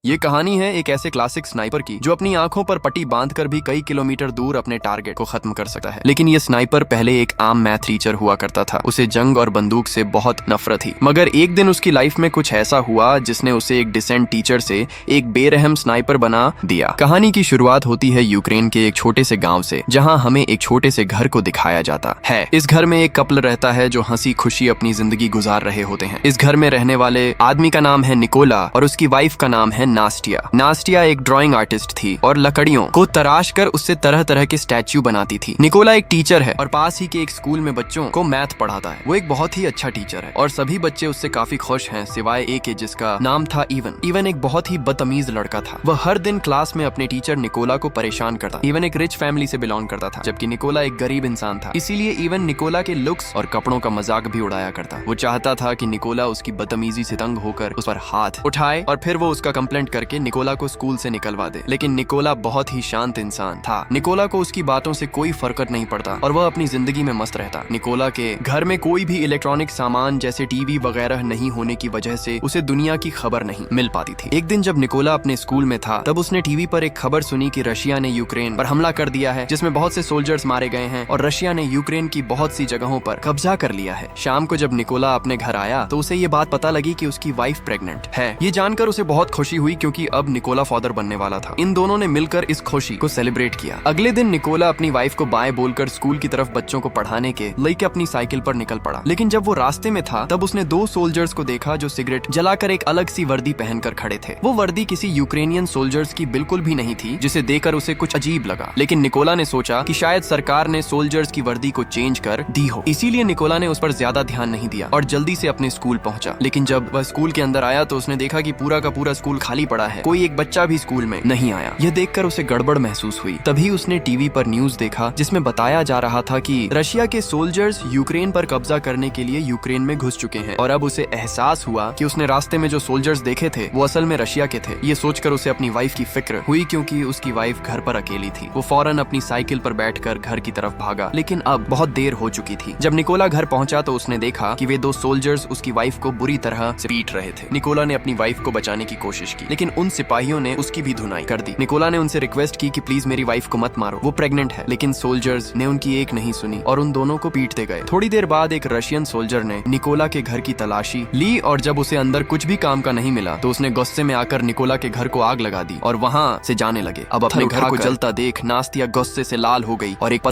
ये कहानी है एक ऐसे क्लासिक स्नाइपर की जो अपनी आंखों पर पट्टी बांधकर भी कई किलोमीटर दूर अपने टारगेट को खत्म कर सकता है। लेकिन ये स्नाइपर पहले एक आम मैथ टीचर हुआ करता था। उसे जंग और बंदूक से बहुत नफरत थी, मगर एक दिन उसकी लाइफ में कुछ ऐसा हुआ जिसने उसे एक डिसेंट टीचर से एक बेरहम स्नाइपर बना दिया। कहानी की शुरुआत होती है यूक्रेन के एक छोटे से गाँव से, जहाँ हमें एक छोटे से घर को दिखाया जाता है। इस घर में एक कपल रहता है जो हंसी खुशी अपनी जिंदगी गुजार रहे होते हैं। इस घर में रहने वाले आदमी का नाम है निकोला और उसकी वाइफ का नाम है नास्टिया एक ड्राइंग आर्टिस्ट थी और लकड़ियों को तराश कर उससे तरह तरह के स्टैच्यू बनाती थी। निकोला एक टीचर है और पास ही के एक स्कूल में बच्चों को मैथ पढ़ाता है। वो एक बहुत ही अच्छा टीचर है और सभी बच्चे उससे काफी खुश हैं, सिवाय एक के जिसका नाम था इवन एक बहुत ही बदतमीज लड़का था। वह हर दिन क्लास में अपने टीचर निकोला को परेशान करता। इवन एक रिच फैमिली से बिलोंग करता था, जबकि निकोला एक गरीब इंसान था। इसीलिए इवन निकोला के लुक्स और कपड़ों का मजाक भी उड़ाया करता। वो चाहता था कि निकोला उसकी बदतमीजी से तंग होकर उस पर हाथ उठाए और फिर वो उसका कंप्लेंट करके निकोला को स्कूल से निकलवा दे। लेकिन निकोला बहुत ही शांत इंसान था। निकोला को उसकी बातों से कोई फर्क नहीं पड़ता और वह अपनी जिंदगी में मस्त रहता। निकोला के घर में कोई भी इलेक्ट्रॉनिक सामान जैसे टीवी वगैरह नहीं होने की वजह से उसे दुनिया की खबर नहीं मिल पाती थी। एक दिन जब निकोला अपने स्कूल में था, तब उसने टीवी पर एक खबर सुनी कि रशिया ने यूक्रेन पर हमला कर दिया है, जिसमें बहुत से सोल्जर्स मारे गए हैं और रशिया ने यूक्रेन की बहुत सी जगहों पर कब्जा कर लिया है। शाम को जब निकोला अपने घर आया तो उसे ये बात पता लगी कि उसकी वाइफ प्रेग्नेंट है। ये जानकर उसे बहुत खुशी हुई, क्योंकि अब निकोला फादर बनने वाला था। इन दोनों ने मिलकर इस खुशी को सेलिब्रेट किया। अगले दिन निकोला अपनी वाइफ को बाय बोलकर स्कूल की तरफ बच्चों को पढ़ाने के लेके अपनी साइकिल पर निकल पड़ा। लेकिन जब वो रास्ते में था, तब उसने दो सोल्जर्स को देखा जो सिगरेट जलाकर एक अलग सी वर्दी पहनकर खड़े थे। वो वर्दी किसी यूक्रेनियन सोल्जर्स की बिल्कुल भी नहीं थी, जिसे देखकर उसे कुछ अजीब लगा। लेकिन निकोला ने सोचा कि शायद सरकार ने सोल्जर्स की वर्दी को चेंज कर दी हो, इसीलिए निकोला ने उस पर ज्यादा ध्यान नहीं दिया और जल्दी से अपने स्कूल पहुंचा। लेकिन जब वह स्कूल के अंदर आया तो उसने देखा कि पूरा का पूरा स्कूल खाली पड़ा है। कोई एक बच्चा भी स्कूल में नहीं आया। यह देखकर उसे गड़बड़ महसूस हुई। तभी उसने टीवी पर न्यूज देखा, जिसमें बताया जा रहा था कि रशिया के सोल्जर्स यूक्रेन पर कब्जा करने के लिए यूक्रेन में घुस चुके हैं। और अब उसे एहसास हुआ कि उसने रास्ते में जो सोल्जर्स देखे थे वो असल में रशिया के थे। ये सोचकर उसे अपनी वाइफ की फिक्र हुई, क्योंकि उसकी वाइफ घर पर अकेली थी। वो फौरन अपनी साइकिल पर बैठकर घर की तरफ भागा, लेकिन अब बहुत देर हो चुकी थी। जब निकोला घर पहुंचा तो उसने देखा कि वे दो सोल्जर्स उसकी वाइफ को बुरी तरह से पीट रहे थे। निकोला ने अपनी वाइफ को बचाने की कोशिश की, लेकिन उन सिपाहियों ने उसकी भी धुनाई कर दी। निकोला ने उनसे रिक्वेस्ट की कि प्लीज मेरी वाइफ को मत मारो, वो प्रेग्नेंट है। लेकिन सोल्जर्स ने उनकी एक नहीं सुनी और उन दोनों को पीटते गए। थोड़ी देर बाद एक रशियन सोल्जर ने निकोला के घर की तलाशी ली और जब उसे अंदर कुछ भी काम का नहीं मिला तो उसने गुस्से में आकर निकोला के घर को आग लगा दी और वहाँ से जाने लगे। अब अपने घर को जलता देख नास्तिया गुस्से से लाल हो गई और एक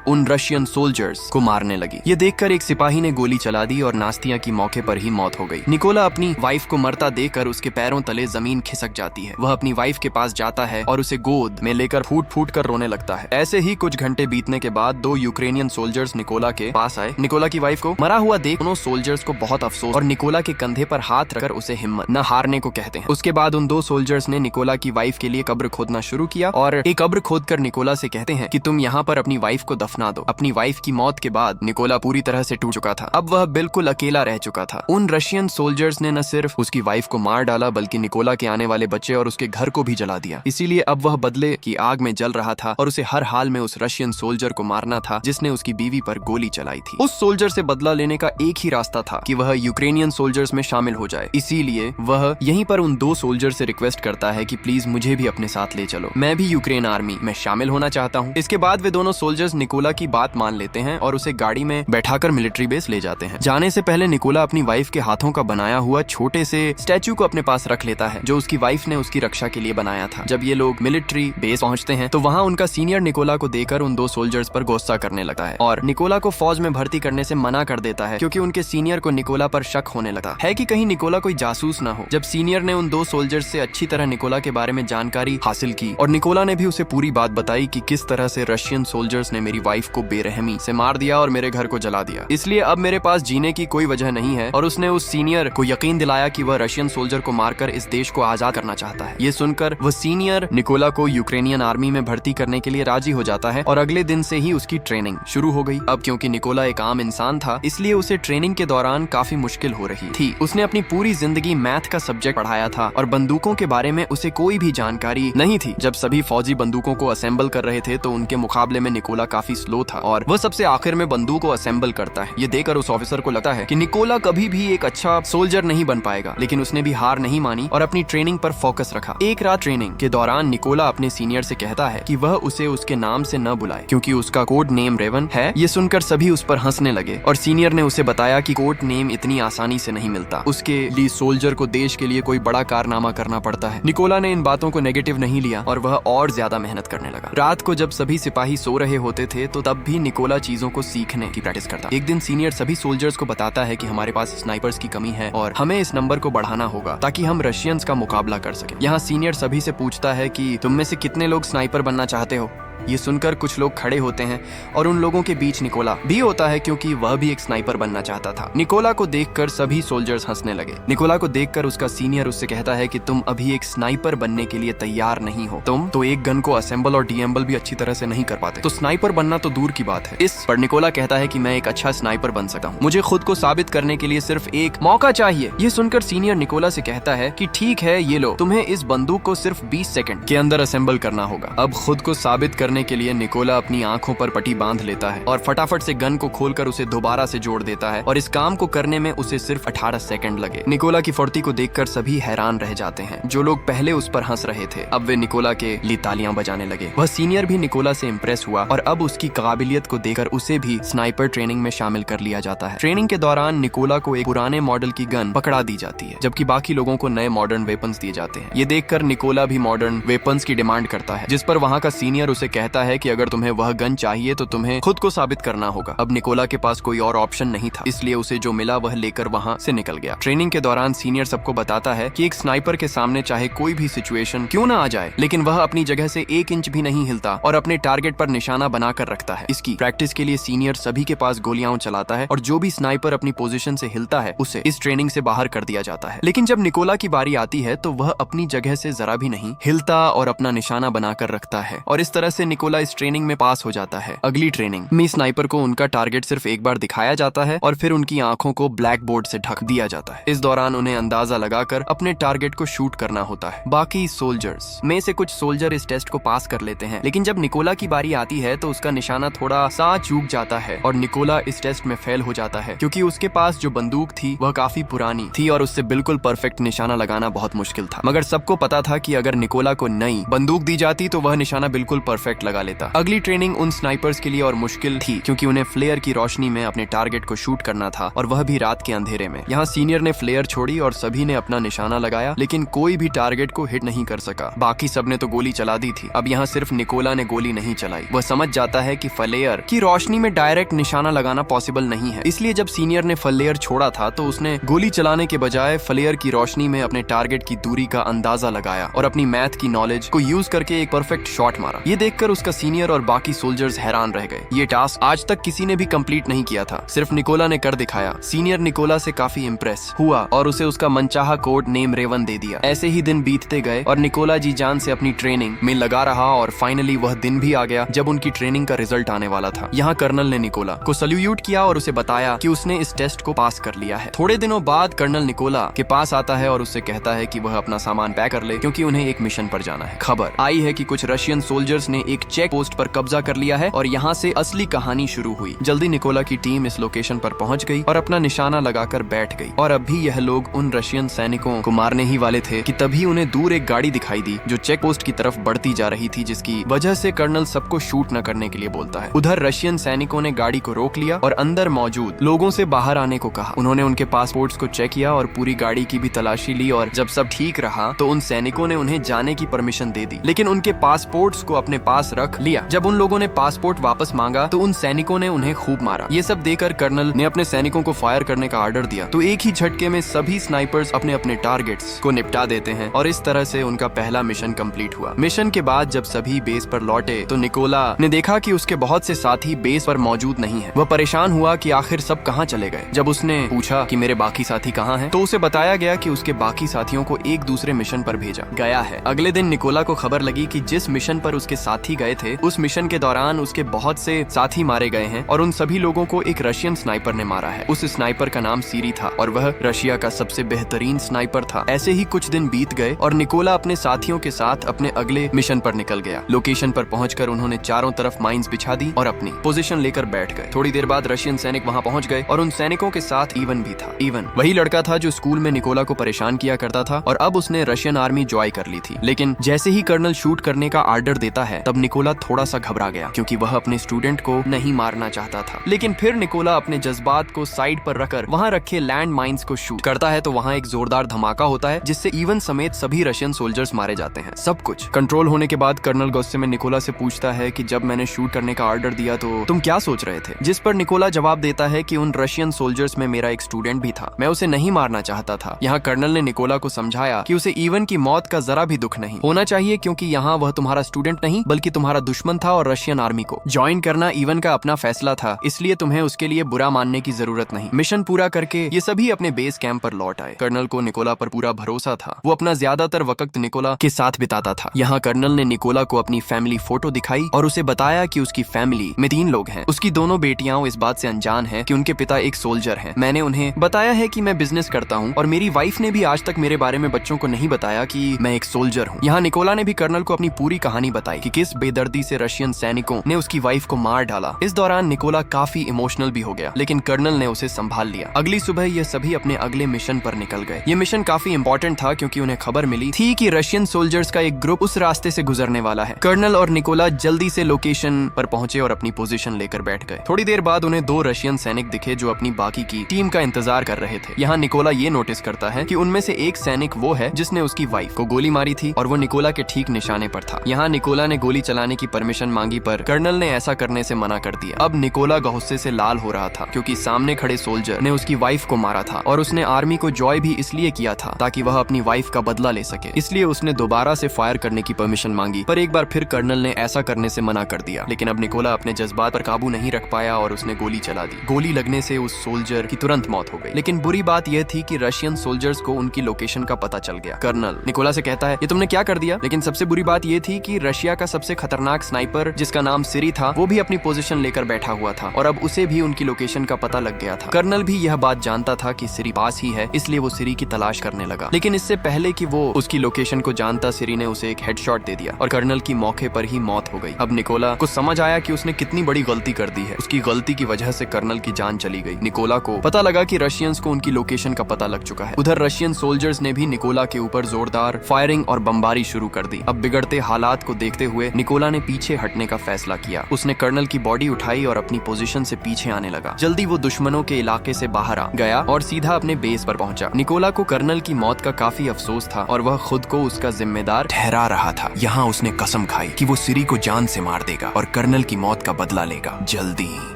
उन रशियन सोल्जर्स को मारने लगी। ये देखकर एक सिपाही ने गोली चला दी और नास्तिया की मौके पर ही मौत हो गई। निकोला अपनी वाइफ को मरता देखकर उसके पैरों तले जमीन खिसक जाती है। वह अपनी वाइफ के पास जाता है और उसे गोद में लेकर फूट फूट कर रोने लगता है। ऐसे ही कुछ घंटे बीतने के बाद दो यूक्रेनियन सोल्जर्स निकोला के पास आए। निकोला की वाइफ को मरा हुआ देख दोनों सोल्जर्स को बहुत अफसोस और निकोला के कंधे पर हाथ रखकर उसे हिम्मत न हारने को कहते हैं। उसके बाद उन दो सोल्जर्स ने निकोला की वाइफ के लिए कब्र खोदना शुरू किया और एक कब्र खोदकर निकोला से कहते हैं कि तुम यहाँ पर अपनी वाइफ को दफना दो। अपनी वाइफ की मौत के बाद निकोला पूरी तरह से टूट चुका था। अब वह बिल्कुल अकेला रह चुका था। उन रशियन सोल्जर्स ने न सिर्फ उसकी वाइफ को मार डाला, बल्कि निकोला के आने वाले बच्चे और उसके घर को भी जला दिया। इसीलिए अब वह बदले की आग में जल रहा था और उसे हर हाल में उस रशियन सोल्जर को मारना था जिसने उसकी बीवी पर गोली चलाई थी। उस सोल्जर से बदला लेने का एक ही रास्ता था कि वह यूक्रेनियन सोल्जर्स में शामिल हो जाए। इसीलिए वह यहीं पर उन दो सोल्जर से रिक्वेस्ट करता है कि प्लीज मुझे भी अपने साथ ले चलो, मैं भी यूक्रेन आर्मी में शामिल होना चाहता हूँ। इसके बाद वे दोनों सोल्जर्स निकोला की बात मान लेते हैं और उसे गाड़ी में बैठाकर मिलिट्री बेस ले जाते हैं। जाने से पहले निकोला अपनी वाइफ के हाथों का बनाया हुआ छोटे से स्टैचू को अपने पास रख लेता है, जो उसकी वाइफ ने उसकी रक्षा के लिए बनाया था। जब ये लोग मिलिट्री बेस पहुंचते हैं तो वहाँ उनका सीनियर निकोला को देखकर उन दो सोल्जर्स पर गुस्सा करने लगता है और निकोला को फौज में भर्ती करने से मना कर देता है, क्योंकि उनके सीनियर को निकोला पर शक होने लगा है कि कहीं निकोला कोई जासूस ना हो। जब सीनियर ने उन दो सोल्जर्स से अच्छी तरह निकोला के बारे में जानकारी हासिल की और निकोला ने भी उसे पूरी बात बताई कि किस तरह से रशियन सोल्जर्स ने मेरी वाइफ को बेरहमी से मार दिया और मेरे घर को जला दिया, इसलिए अब मेरे पास जीने की कोई वजह नहीं है। और उसने उस सीनियर को यकीन दिलाया कि वह रशियन सोल्जर को मारकर इस देश को आजाद करना चाहता है। ये सुनकर वह सीनियर निकोला को यूक्रेनियन आर्मी में भर्ती करने के लिए राजी हो जाता है और अगले दिन से ही उसकी ट्रेनिंग शुरू हो गई। अब क्योंकि निकोला एक आम इंसान था, इसलिए उसे ट्रेनिंग के दौरान काफी मुश्किल हो रही थी। उसने अपनी पूरी जिंदगी मैथ का सब्जेक्ट पढ़ाया था और बंदूकों के बारे में उसे कोई भी जानकारी नहीं थी। जब सभी फौजी बंदूकों को असेंबल कर रहे थे तो उनके मुकाबले में निकोला काफी स्लो था और वह सबसे आखिर में बंदूक को असेंबल करता है। ये देखकर उस ऑफिसर को लगता है कि निकोला कभी भी एक अच्छा सोल्जर नहीं बन पाएगा, लेकिन उसने भी हार नहीं मानी और अपनी ट्रेनिंग पर फोकस रखा। एक रात ट्रेनिंग के दौरान निकोला अपने सीनियर से कहता है कि वह उसे उसके नाम से न बुलाए क्योंकि उसका कोड नेम रेवन है। ये सुनकर सभी उस पर हंसने लगे और सीनियर ने उसे बताया कि कोड नेम इतनी आसानी से नहीं मिलता, उसके लिए सोल्जर को देश के लिए कोई बड़ा कारनामा करना पड़ता है। निकोला ने इन बातों को नेगेटिव नहीं लिया और वह और ज्यादा मेहनत करने लगा। रात को जब सभी सिपाही सो रहे होते थे तो तब भी निकोला चीजों को सीखने की प्रैक्टिस करता। एक दिन सीनियर सभी सोल्जर्स को बताता है कि हमारे पास स्नाइपर्स की कमी है और हमें इस नंबर को बढ़ाना होगा ताकि हम रशियंस का मुकाबला कर सकें। यहाँ सीनियर सभी से पूछता है कि तुम में से कितने लोग स्नाइपर बनना चाहते हो। ये सुनकर कुछ लोग खड़े होते हैं और उन लोगों के बीच निकोला भी होता है क्योंकि वह भी एक स्नाइपर बनना चाहता था। निकोला को देखकर सभी सोल्जर्स हंसने लगे। निकोला को देखकर उसका सीनियर उससे कहता है कि तुम अभी एक स्नाइपर बनने के लिए तैयार नहीं हो, तुम तो एक गन को असेंबल और डीएम्बल भी अच्छी तरह से नहीं कर पाते, तो स्नाइपर बनना तो दूर की बात है। इस पर निकोला कहता है कि मैं एक अच्छा स्नाइपर बन सकता हूँ, मुझे खुद को साबित करने के लिए सिर्फ एक मौका चाहिए। ये सुनकर सीनियर निकोला से कहता है कि ठीक है, ये लो, तुम्हें इस बंदूक को सिर्फ 20 सेकंड के अंदर असेंबल करना होगा। अब खुद को साबित करने के लिए निकोला अपनी आंखों पर पट्टी बांध लेता है और फटाफट से गन को खोलकर उसे दोबारा से जोड़ देता है और इस काम को करने में उसे सिर्फ 18 सेकंड लगे। निकोला की फुर्ती को देखकर सभी हैरान रह जाते हैं। जो लोग पहले उस पर हंस रहे थे अब वे निकोला के लिए तालियां बजाने लगे। वह सीनियर भी निकोला से इम्प्रेस हुआ और अब उसकी काबिलियत को देखकर उसे भी स्नाइपर ट्रेनिंग में शामिल कर लिया जाता है। ट्रेनिंग के दौरान निकोला को एक पुराने मॉडल की गन पकड़ा दी जाती है जबकि बाकी लोगों को नए मॉडर्न वेपन्स दिए जाते हैं। ये देखकर निकोला भी मॉडर्न वेपन्स की डिमांड करता है, जिस पर वहाँ का सीनियर उसे कहता है कि अगर तुम्हें वह गन चाहिए तो तुम्हें खुद को साबित करना होगा। अब निकोला के पास कोई और ऑप्शन नहीं था, इसलिए उसे जो मिला वह लेकर वहाँ से निकल गया। ट्रेनिंग के दौरान सीनियर सबको बताता है कि एक स्नाइपर के सामने चाहे कोई भी सिचुएशन क्यों ना आ जाए, लेकिन वह अपनी जगह से 1 इंच भी नहीं हिलता और अपने टारगेट पर निशाना बनाकर रखता है। इसकी प्रैक्टिस के लिए सीनियर सभी के पास गोलियां चलाता है और जो भी स्नाइपर अपनी पोजीशन से हिलता है उसे इस ट्रेनिंग से बाहर कर दिया जाता है। लेकिन जब निकोला की बारी आती है तो वह अपनी जगह से जरा भी नहीं हिलता और अपना निशाना बनाकर रखता है और इस तरह से निकोला इस ट्रेनिंग में पास हो जाता है। अगली ट्रेनिंग में स्नाइपर को उनका टारगेट सिर्फ एक बार दिखाया जाता है और फिर उनकी आंखों को ब्लैक बोर्ड से ढक दिया जाता है। इस दौरान उन्हें अंदाजा लगाकर अपने टारगेट को शूट करना होता है। बाकी सोल्जर्स में से कुछ सोल्जर इस टेस्ट को पास कर लेते हैं, लेकिन जब निकोला की बारी आती है तो उसका निशाना थोड़ा सा चूक जाता है और निकोला इस टेस्ट में फेल हो जाता है क्योंकि उसके पास जो बंदूक थी वह काफी पुरानी थी और उससे बिल्कुल परफेक्ट निशाना लगाना बहुत मुश्किल था। मगर सबको पता था कि अगर निकोला को नई बंदूक दी जाती तो वह निशाना बिल्कुल परफेक्ट लगा लेता। अगली ट्रेनिंग उन स्नाइपर्स के लिए और मुश्किल थी क्योंकि उन्हें फ्लेयर की रोशनी में अपने टारगेट को शूट करना था और वह भी रात के अंधेरे में। यहाँ सीनियर ने फ्लेयर छोड़ी और सभी ने अपना निशाना लगाया, लेकिन कोई भी टारगेट को हिट नहीं कर सका। बाकी सबने तो गोली चला दी थी। अब यहाँ सिर्फ निकोला ने गोली नहीं चलाई। वह समझ जाता है कि फ्लेयर की रोशनी में डायरेक्ट निशाना लगाना पॉसिबल नहीं है, इसलिए जब सीनियर ने फ्लेयर छोड़ा था तो उसने गोली चलाने के बजाय फ्लेयर की रोशनी में अपने टारगेट की दूरी का अंदाजा लगाया और अपनी मैथ की नॉलेज को यूज करके एक परफेक्ट शॉट मारा। ये देखकर उसका सीनियर और बाकी सोल्जर्स हैरान रह गए। ये टास्क आज तक किसी ने भी कंप्लीट नहीं किया था, सिर्फ निकोला ने कर दिखाया। सीनियर निकोला से काफी इम्प्रेस हुआ और उसे उसका मनचाहा कोड नेम रेवन दे दिया। ऐसे ही दिन बीतते गए और निकोला जी जान से अपनी ट्रेनिंग में लगा रहा और फाइनली वह दिन भी आ गया जब उनकी ट्रेनिंग का रिजल्ट आने वाला था। यहाँ कर्नल ने निकोला को सल्यूट किया और उसे बताया कि उसने इस टेस्ट को पास कर लिया है। थोड़े दिनों बाद कर्नल निकोला के पास आता है और उससे कहता है कि वह अपना सामान पैक कर ले क्योंकि उन्हें एक मिशन पर जाना है। खबर आई है कि कुछ रशियन सोल्जर्स ने एक चेक पोस्ट पर कब्जा कर लिया है और यहाँ से असली कहानी शुरू हुई। जल्दी निकोला की टीम इस लोकेशन पर पहुंच गई और अपना निशाना लगाकर बैठ गई और अब भी यह लोग उन रशियन सैनिकों को मारने ही वाले थे कि तभी उन्हें दूर एक गाड़ी दिखाई दी जो चेक पोस्ट की तरफ बढ़ती जा रही थी, जिसकी वजह से कर्नल सबको शूट न करने के लिए बोलता है। उधर रशियन सैनिकों ने गाड़ी को रोक लिया और अंदर मौजूद लोगों से बाहर आने को कहा। उन्होंने उनके पासपोर्ट्स को चेक किया और पूरी गाड़ी की भी तलाशी ली और जब सब ठीक रहा तो उन सैनिकों ने उन्हें जाने की परमिशन दे दी, लेकिन उनके पासपोर्ट्स को अपने पास रख लिया। जब उन लोगों ने पासपोर्ट वापस मांगा तो उन सैनिकों ने उन्हें खूब मारा। ये सब देखकर कर्नल ने अपने सैनिकों को फायर करने का ऑर्डर दिया तो एक ही झटके में सभी स्नाइपर्स अपने अपने टारगेट्स को निपटा देते हैं और इस तरह से उनका पहला मिशन कंप्लीट हुआ। मिशन के बाद जब सभी बेस पर लौटे तो निकोला ने देखा कि उसके बहुत से साथी बेस पर मौजूद नहीं है। वह परेशान हुआ कि आखिर सब कहाँ चले गए। जब उसने पूछा कि मेरे बाकी साथी कहाँ हैं, तो उसे बताया गया कि उसके बाकी साथियों को एक दूसरे मिशन पर भेजा गया है। अगले दिन निकोला को खबर लगी कि जिस मिशन पर उसके साथी साथी गए थे, उस मिशन के दौरान उसके बहुत से साथी मारे गए हैं और उन सभी लोगों को एक रशियन स्नाइपर ने मारा है। उस स्नाइपर का नाम सीरी था और वह रशिया का सबसे बेहतरीन स्नाइपर था। ऐसे ही कुछ दिन बीत गए और निकोला अपने साथियों के साथ अपने अगले मिशन पर निकल गया। लोकेशन पर पहुंचकर उन्होंने चारों तरफ माइंस बिछा दी और अपनी पोजीशन लेकर बैठ गए। थोड़ी देर बाद रशियन सैनिक वहां पहुंच गए और उन सैनिकों के साथ इवन भी था। इवन वही लड़का था जो स्कूल में निकोला को परेशान किया करता था और अब उसने रशियन आर्मी ज्वाइन कर ली थी। लेकिन जैसे ही कर्नल शूट करने का आर्डर देता है तब निकोला थोड़ा सा घबरा गया क्योंकि वह अपने स्टूडेंट को नहीं मारना चाहता था। लेकिन फिर निकोला अपने जज्बात को साइड पर रखकर वहां रखे लैंड माइंस को शूट करता है तो वहां एक जोरदार धमाका होता है जिससे इवन समेत सभी रशियन सोल्जर्स मारे जाते हैं। सब कुछ कंट्रोल होने के बाद कर्नल गुस्से में निकोला से पूछता है कि जब मैंने शूट करने का ऑर्डर दिया तो तुम क्या सोच रहे थे? जिस पर निकोला जवाब देता है कि उन रशियन सोल्जर्स में मेरा एक स्टूडेंट भी था, मैं उसे नहीं मारना चाहता था। यहाँ कर्नल ने निकोला को समझाया कि उसे इवन की मौत का जरा भी दुख नहीं होना चाहिए क्योंकि यहाँ वह तुम्हारा स्टूडेंट नहीं बल्कि तुम्हारा दुश्मन था और रशियन आर्मी को ज्वाइन करना इवन का अपना फैसला था, इसलिए तुम्हें उसके लिए बुरा मानने की जरूरत नहीं। मिशन पूरा करके ये सभी अपने बेस कैंप पर लौट आए। कर्नल को निकोला पर पूरा भरोसा था, वो अपना ज्यादातर वक्त निकोला के साथ बिताता था। यहाँ कर्नल ने निकोला को अपनी फैमिली फोटो दिखाई और उसे बताया कि उसकी फैमिली में 3 लोग हैं। उसकी दोनों बेटियां इस बात से अनजान हैं कि उनके पिता एक सोल्जर हैं। मैंने उन्हें बताया है कि मैं बिजनेस करता हूँ और मेरी वाइफ ने भी आज तक मेरे बारे में बच्चों को नहीं बताया कि मैं एक सोल्जर हूँ। यहाँ निकोला ने भी कर्नल को अपनी पूरी कहानी बताई कि किस बेदर्दी से रशियन सैनिकों ने उसकी वाइफ को मार डाला। इस दौरान निकोला काफी इमोशनल भी हो गया लेकिन कर्नल ने उसे संभाल लिया। अगली सुबह ये सभी अपने अगले मिशन पर निकल गए। ये मिशन काफी इंपॉर्टेंट था क्योंकि उन्हें खबर मिली थी कि रशियन सोल्जर्स का एक ग्रुप उस रास्ते से गुजरने वाला है। कर्नल और निकोला जल्दी से लोकेशन पर पहुंचे और अपनी पोजीशन लेकर बैठ गए। थोड़ी देर बाद उन्हें 2 रशियन सैनिक दिखे जो अपनी बाकी की टीम का इंतजार कर रहे थे। यहाँ निकोला ये नोटिस करता है कि उनमें से एक सैनिक वो है जिसने उसकी वाइफ को गोली मारी थी और वो निकोला के ठीक निशाने पर था। यहाँ निकोला ने गोली चलाने की परमिशन मांगी पर कर्नल ने ऐसा करने से मना कर दिया। अब निकोला गुस्से से लाल हो रहा था क्योंकि सामने खड़े सोल्जर ने उसकी वाइफ को मारा था और उसने आर्मी को जॉय भी इसलिए किया था ताकि वह अपनी वाइफ का बदला ले सके। इसलिए उसने दोबारा से फायर करने की परमिशन मांगी पर एक बार फिर कर्नल ने ऐसा करने से मना कर दिया। लेकिन अब निकोला अपने जज्बात पर काबू नहीं रख पाया और उसने गोली चला दी। गोली लगने से उस सोल्जर की तुरंत मौत हो गई। लेकिन बुरी बात यह थी कि रशियन सोल्जर्स को उनकी लोकेशन का पता चल गया। कर्नल निकोला से कहता है ये तुमने क्या कर दिया? लेकिन सबसे बुरी बात यह थी कि रशिया का सबसे खतरनाक स्नाइपर जिसका नाम सीरी था वो भी अपनी पोजीशन लेकर बैठा हुआ था और अब उसे भी उनकी लोकेशन का पता लग गया था। कर्नल भी यह बात जानता था कि सीरी पास ही है, इसलिए वो सीरी की तलाश करने लगा। लेकिन इससे पहले कि वो उसकी लोकेशन को जानता सीरी ने उसे एक हेडशॉट दे दिया और कर्नल की मौके पर ही मौत हो गई। अब निकोला को समझ आया कि उसने कितनी बड़ी गलती कर दी है। उसकी गलती की वजह से कर्नल की जान चली गई। निकोला को पता लगा कि रशियंस को उनकी लोकेशन का पता लग चुका है। उधर रशियन सोल्जर्स ने भी निकोला के ऊपर जोरदार फायरिंग और बमबारी शुरू कर दी। अब बिगड़ते हालात को देखते हुए निकोला ने पीछे हटने का फैसला किया। उसने कर्नल की बॉडी उठाई और अपनी पोजीशन से पीछे आने लगा। जल्दी वो दुश्मनों के इलाके से बाहर आ गया और सीधा अपने बेस पर पहुंचा। निकोला को कर्नल की मौत का काफी अफसोस था और वह खुद को उसका जिम्मेदार ठहरा रहा था। यहाँ उसने कसम खाई कि वो सीरी को जान से मार देगा और कर्नल की मौत का बदला लेगा। जल्दी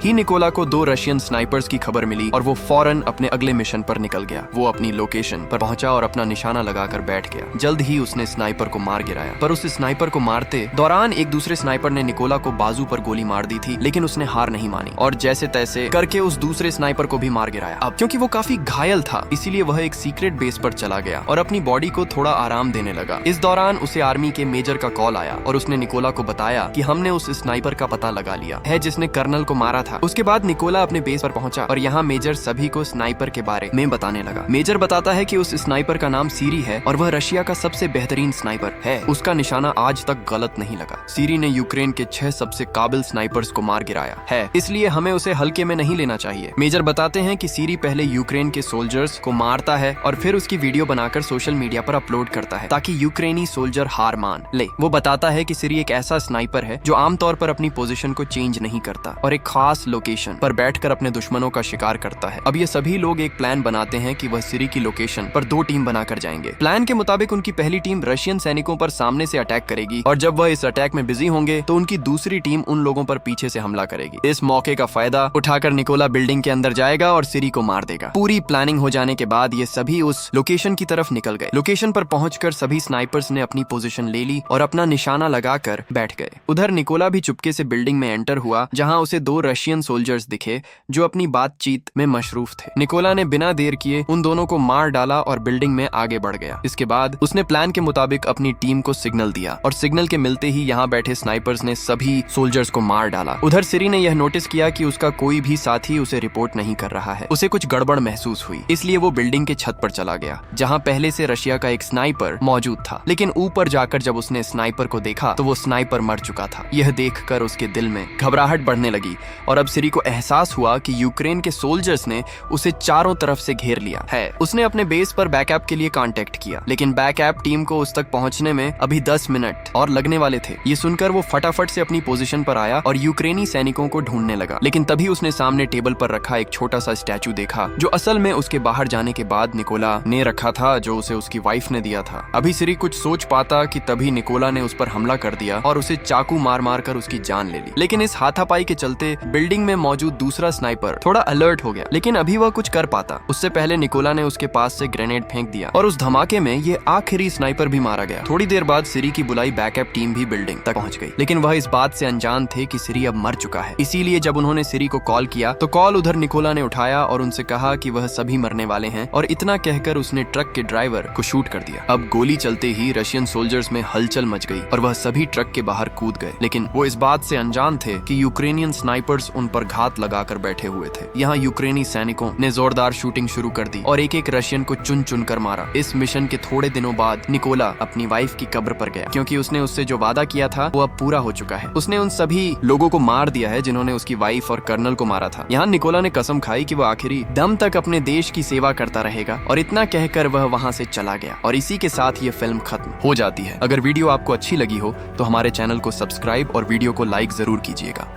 ही निकोला को 2 रशियन स्नाइपर्स की खबर मिली और वो फौरन अपने अगले मिशन पर निकल गया। वो अपनी लोकेशन पर पहुंचा और अपना निशाना लगाकर बैठ गया। जल्द ही उसने स्नाइपर को मार गिराया पर उस स्नाइपर को मारते दौरान एक दूसरे स्नाइपर ने निकोला को बाजू पर गोली मार दी थी लेकिन उसने हार नहीं मानी और जैसे तैसे करके उस दूसरे स्नाइपर को भी मार गिराया। अब क्योंकि वो काफी घायल था इसीलिए वह एक सीक्रेट बेस पर चला गया और अपनी बॉडी को थोड़ा आराम देने लगा। इस दौरान उसे आर्मी के मेजर का कॉल आया और उसने निकोला को बताया कि हमने उस स्नाइपर का पता लगा लिया है जिसने कर्नल को मारा था। उसके बाद निकोला अपने बेस पर पहुंचा और यहाँ मेजर सभी को स्नाइपर के बारे में बताने लगा। मेजर बताता है कि उस स्नाइपर का नाम सीरी है और वह रशिया का सबसे बेहतरीन स्नाइपर है। उसका निशाना आज तक गलत नहीं लगा। सीरी ने यूक्रेन के 6 सबसे काबिल स्नाइपर्स को मार गिराया है, इसलिए हमें उसे हल्के में नहीं लेना चाहिए। मेजर बताते हैं कि सीरी पहले यूक्रेन के सोल्जर्स को मारता है और फिर उसकी वीडियो बनाकर सोशल मीडिया पर अपलोड करता है ताकि यूक्रेनी सोल्जर हार मान ले। वो बताता है कि सीरी एक ऐसा स्नाइपर है जो आमतौर पर अपनी पोजीशन को चेंज नहीं करता और एक खास लोकेशन पर बैठकर अपने दुश्मनों का शिकार करता है। अब ये सभी लोग एक प्लान बनाते हैं कि वह सीरी की लोकेशन पर 2 टीम बनाकर जाएंगे। प्लान के मुताबिक उनकी पहली टीम रशियन सैनिकों पर सामने से अटैक करेगी और जब वह इस अटैक में बिजी होंगे तो उनकी दूसरी टीम उन लोगों पर पीछे से हमला करेगी। इस मौके का फायदा उठाकर निकोला बिल्डिंग के अंदर जाएगा और सीरी को मार देगा। पूरी प्लानिंग हो जाने के बाद ये सभी उस लोकेशन की तरफ निकल गए। लोकेशन पर पहुंचकर सभी स्नाइपर्स ने अपनी पोजीशन ले ली और अपना निशाना लगाकर बैठ गए। उधर निकोला भी चुपके से बिल्डिंग में एंटर हुआ जहां उसे 2 रशियन सोल्जर्स दिखे जो अपनी बातचीत में मशरूफ थे। निकोला ने बिना देर किए उन दोनों को मार डाला और बिल्डिंग में आगे बढ़ गया। इसके बाद उसने प्लान के मुताबिक अपनी टीम को सिग्नल दिया और सिग्नल के मिलते ही यहाँ वहाँ बैठे स्नाइपर्स ने सभी सोल्जर्स को मार डाला। उधर सिरी ने यह नोटिस किया कि उसका कोई भी साथी उसे रिपोर्ट नहीं कर रहा है। उसे कुछ गड़बड़ महसूस हुई, इसलिए वो बिल्डिंग के छत पर चला गया जहाँ पहले से रशिया का एक स्नाइपर मौजूद था। लेकिन ऊपर जाकर जब उसने स्नाइपर को देखा तो वो स्नाइपर मर चुका था। यह देखकर उसके दिल में घबराहट बढ़ने लगी और अब सिरी को एहसास हुआ कि यूक्रेन के सोल्जर्स ने उसे चारों तरफ से घेर लिया है। उसने अपने बेस पर बैकअप के लिए कांटेक्ट किया, लेकिन बैकअप टीम को उस तक पहुंचने में अभी 10 मिनट और लगने वाले थे। ये सुनकर वो फटाफट से अपनी पोजीशन पर आया और यूक्रेनी सैनिकों को ढूंढने लगा। लेकिन तभी उसने सामने टेबल पर रखा एक छोटा सा स्टैचू देखा, जो असल में उसके बाहर जाने के बाद निकोला ने रखा था, जो उसे उसकी वाइफ ने दिया था। अभी सिरी कुछ सोच पाता कि तभी निकोला ने उस पर हमला कर दिया और उसे चाकू मार मार कर उसकी जान ले ली। लेकिन इस हाथापाई के चलते बिल्डिंग में मौजूद दूसरा स्नाइपर थोड़ा अलर्ट हो गया, लेकिन अभी वह कुछ कर पाता उससे पहले निकोला ने उसके पास से ग्रेनेड फेंक दिया और उस धमाके में ये आखिरी स्नाइपर भी मारा गया। थोड़ी देर बाद सिरी की बुलाई बैकअप टीम भी बिल्डिंग तक पहुंच गई, लेकिन वह इस बात से अनजान थे कि सिरी अब मर चुका है। इसीलिए जब उन्होंने सिरी को कॉल किया तो कॉल उधर निकोला ने उठाया और उनसे कहा कि वह सभी मरने वाले हैं, और इतना कहकर उसने ट्रक के ड्राइवर को शूट कर दिया। अब गोली चलते ही रशियन सोल्जर्स में हलचल मच गई और वह सभी ट्रक के बाहर कूद गए, लेकिन वो इस बात से अनजान थे कि यूक्रेनियन स्नाइपर्स उन पर घात लगाकर बैठे हुए थे। यहाँ यूक्रेनी सैनिकों ने जोरदार शूटिंग शुरू कर दी और एक एक रशियन को चुन चुन कर मारा। इस मिशन के थोड़े दिनों बाद निकोला अपनी वाइफ की कब्र पर गया, क्योंकि उसने उससे जो वादा किया था वो अब पूरा हो चुका है। उसने उन सभी लोगों को मार दिया है जिन्होंने उसकी वाइफ और कर्नल को मारा था। यहाँ निकोला ने कसम खाई कि वो आखिरी दम तक अपने देश की सेवा करता रहेगा, और इतना कहकर वह वहाँ से चला गया। और इसी के साथ ये फिल्म खत्म हो जाती है। अगर वीडियो आपको अच्छी लगी हो तो हमारे चैनल को सब्सक्राइब और वीडियो को लाइक जरूर कीजिएगा।